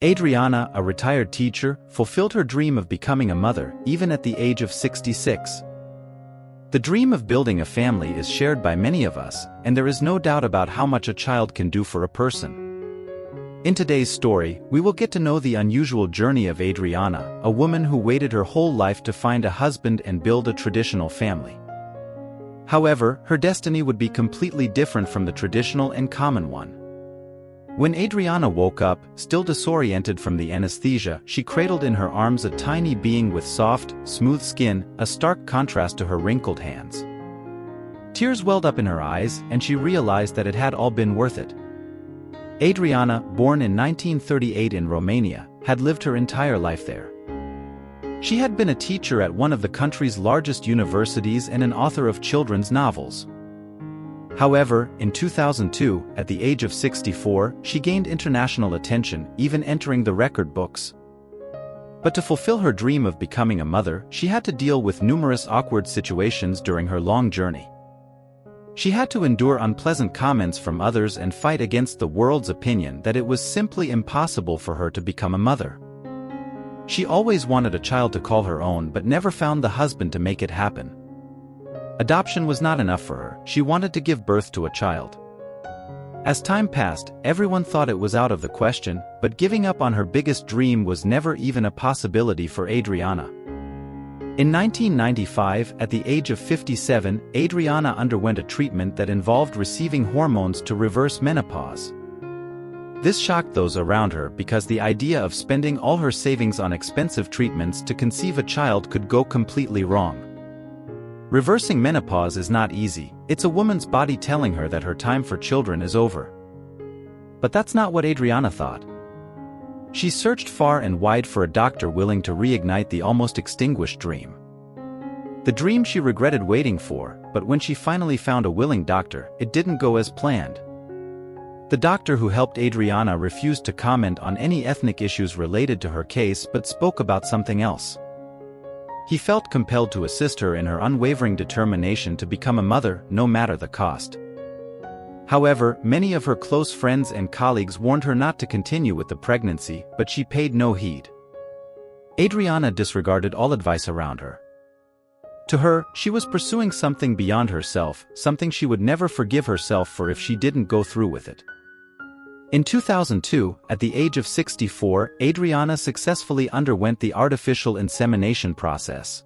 Adriana, a retired teacher, fulfilled her dream of becoming a mother, even at the age of 66. The dream of building a family is shared by many of us, and there is no doubt about how much a child can do for a person. In today's story, we will get to know the unusual journey of Adriana, a woman who waited her whole life to find a husband and build a traditional family. However, her destiny would be completely different from the traditional and common one. When Adriana woke up, still disoriented from the anesthesia, she cradled in her arms a tiny being with soft, smooth skin, a stark contrast to her wrinkled hands. Tears welled up in her eyes, and she realized that it had all been worth it. Adriana, born in 1938 in Romania, had lived her entire life there. She had been a teacher at one of the country's largest universities and an author of children's novels. However, in 2002, at the age of 64, she gained international attention, even entering the record books. But to fulfill her dream of becoming a mother, she had to deal with numerous awkward situations during her long journey. She had to endure unpleasant comments from others and fight against the world's opinion that it was simply impossible for her to become a mother. She always wanted a child to call her own but never found the husband to make it happen. Adoption was not enough for her, she wanted to give birth to a child. As time passed, everyone thought it was out of the question, but giving up on her biggest dream was never even a possibility for Adriana. In 1995, at the age of 57, Adriana underwent a treatment that involved receiving hormones to reverse menopause. This shocked those around her because the idea of spending all her savings on expensive treatments to conceive a child could go completely wrong. Reversing menopause is not easy, it's a woman's body telling her that her time for children is over. But that's not what Adriana thought. She searched far and wide for a doctor willing to reignite the almost extinguished dream. The dream she regretted waiting for, but when she finally found a willing doctor, it didn't go as planned. The doctor who helped Adriana refused to comment on any ethnic issues related to her case but spoke about something else. He felt compelled to assist her in her unwavering determination to become a mother, no matter the cost. However, many of her close friends and colleagues warned her not to continue with the pregnancy, but she paid no heed. Adriana disregarded all advice around her. To her, she was pursuing something beyond herself, something she would never forgive herself for if she didn't go through with it. In 2002, at the age of 64, Adriana successfully underwent the artificial insemination process.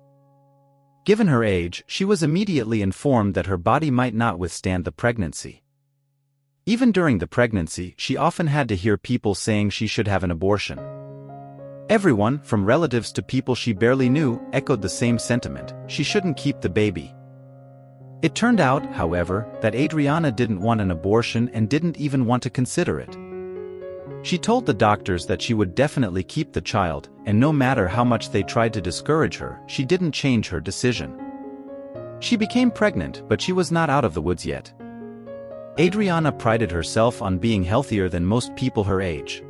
Given her age, she was immediately informed that her body might not withstand the pregnancy. Even during the pregnancy, she often had to hear people saying she should have an abortion. Everyone, from relatives to people she barely knew, echoed the same sentiment: she shouldn't keep the baby. It turned out, however, that Adriana didn't want an abortion and didn't even want to consider it. She told the doctors that she would definitely keep the child, and no matter how much they tried to discourage her, she didn't change her decision. She became pregnant, but she was not out of the woods yet. Adriana prided herself on being healthier than most people her age.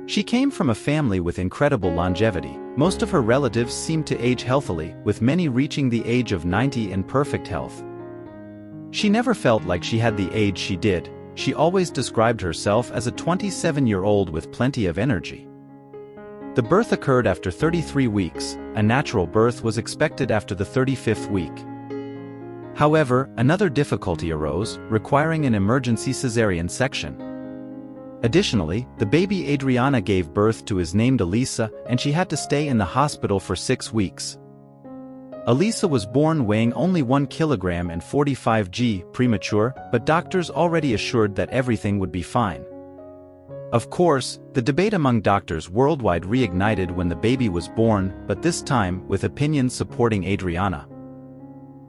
She came from a family with incredible longevity. Most of her relatives seemed to age healthily, with many reaching the age of 90 in perfect health. She never felt like she had the age she did. She always described herself as a 27-year-old with plenty of energy. The birth occurred after 33 weeks, a natural birth was expected after the 35th week. However, another difficulty arose, requiring an emergency cesarean section. Additionally, the baby Adriana gave birth to is named Alisa, and she had to stay in the hospital for 6 weeks. Alisa was born weighing only 1 kilogram and 45 g, premature, but doctors already assured that everything would be fine. Of course, the debate among doctors worldwide reignited when the baby was born, but this time with opinions supporting Adriana.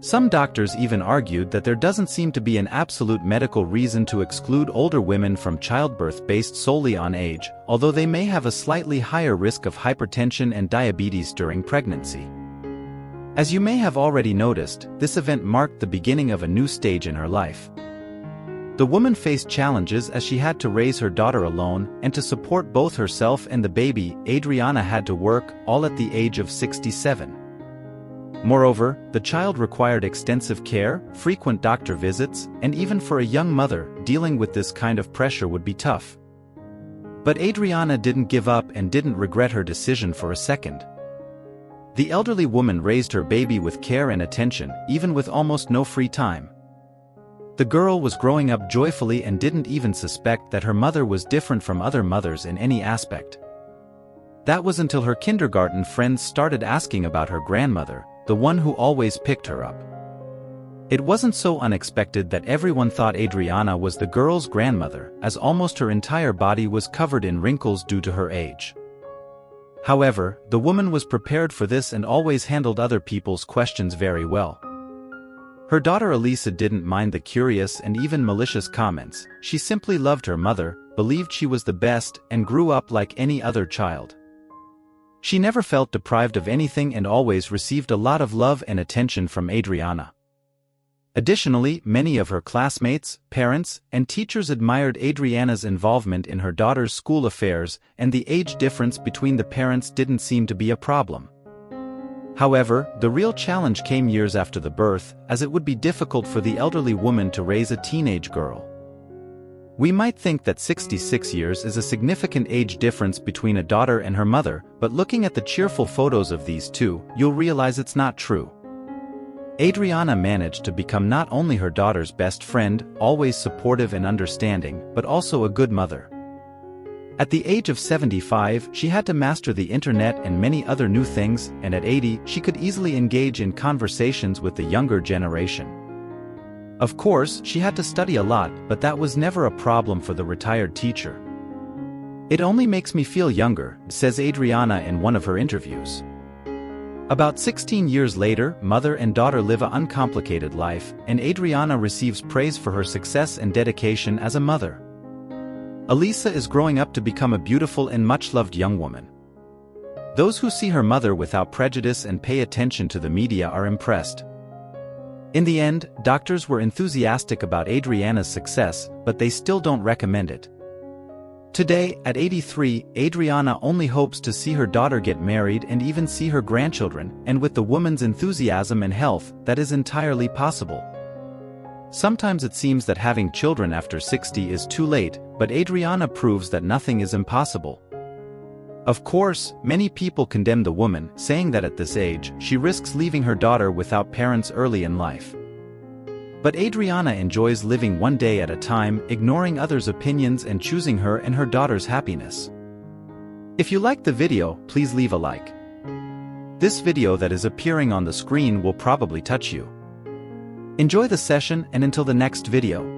Some doctors even argued that there doesn't seem to be an absolute medical reason to exclude older women from childbirth based solely on age, although they may have a slightly higher risk of hypertension and diabetes during pregnancy. As you may have already noticed, this event marked the beginning of a new stage in her life. The woman faced challenges as she had to raise her daughter alone, and to support both herself and the baby, Adriana had to work, all at the age of 67. Moreover, the child required extensive care, frequent doctor visits, and even for a young mother, dealing with this kind of pressure would be tough. But Adriana didn't give up and didn't regret her decision for a second. The elderly woman raised her baby with care and attention, even with almost no free time. The girl was growing up joyfully and didn't even suspect that her mother was different from other mothers in any aspect. That was until her kindergarten friends started asking about her grandmother, the one who always picked her up. It wasn't so unexpected that everyone thought Adriana was the girl's grandmother, as almost her entire body was covered in wrinkles due to her age. However, the woman was prepared for this and always handled other people's questions very well. Her daughter Alisa didn't mind the curious and even malicious comments. She simply loved her mother, believed she was the best, and grew up like any other child. She never felt deprived of anything and always received a lot of love and attention from Adriana. Additionally, many of her classmates, parents, and teachers admired Adriana's involvement in her daughter's school affairs, and the age difference between the parents didn't seem to be a problem. However, the real challenge came years after the birth, as it would be difficult for the elderly woman to raise a teenage girl. We might think that 66 years is a significant age difference between a daughter and her mother, but looking at the cheerful photos of these two, you'll realize it's not true. Adriana managed to become not only her daughter's best friend, always supportive and understanding, but also a good mother. At the age of 75, she had to master the internet and many other new things, and at 80, she could easily engage in conversations with the younger generation. Of course, she had to study a lot, but that was never a problem for the retired teacher. "It only makes me feel younger," says Adriana in one of her interviews. About 16 years later, mother and daughter live an uncomplicated life, and Adriana receives praise for her success and dedication as a mother. Alisa is growing up to become a beautiful and much-loved young woman. Those who see her mother without prejudice and pay attention to the media are impressed. In the end, doctors were enthusiastic about Adriana's success, but they still don't recommend it. Today, at 83, Adriana only hopes to see her daughter get married and even see her grandchildren, and with the woman's enthusiasm and health, that is entirely possible. Sometimes it seems that having children after 60 is too late, but Adriana proves that nothing is impossible. Of course, many people condemn the woman, saying that at this age, she risks leaving her daughter without parents early in life. But Adriana enjoys living one day at a time, ignoring others' opinions and choosing her and her daughter's happiness. If you liked the video, please leave a like. This video that is appearing on the screen will probably touch you. Enjoy the session, and until the next video.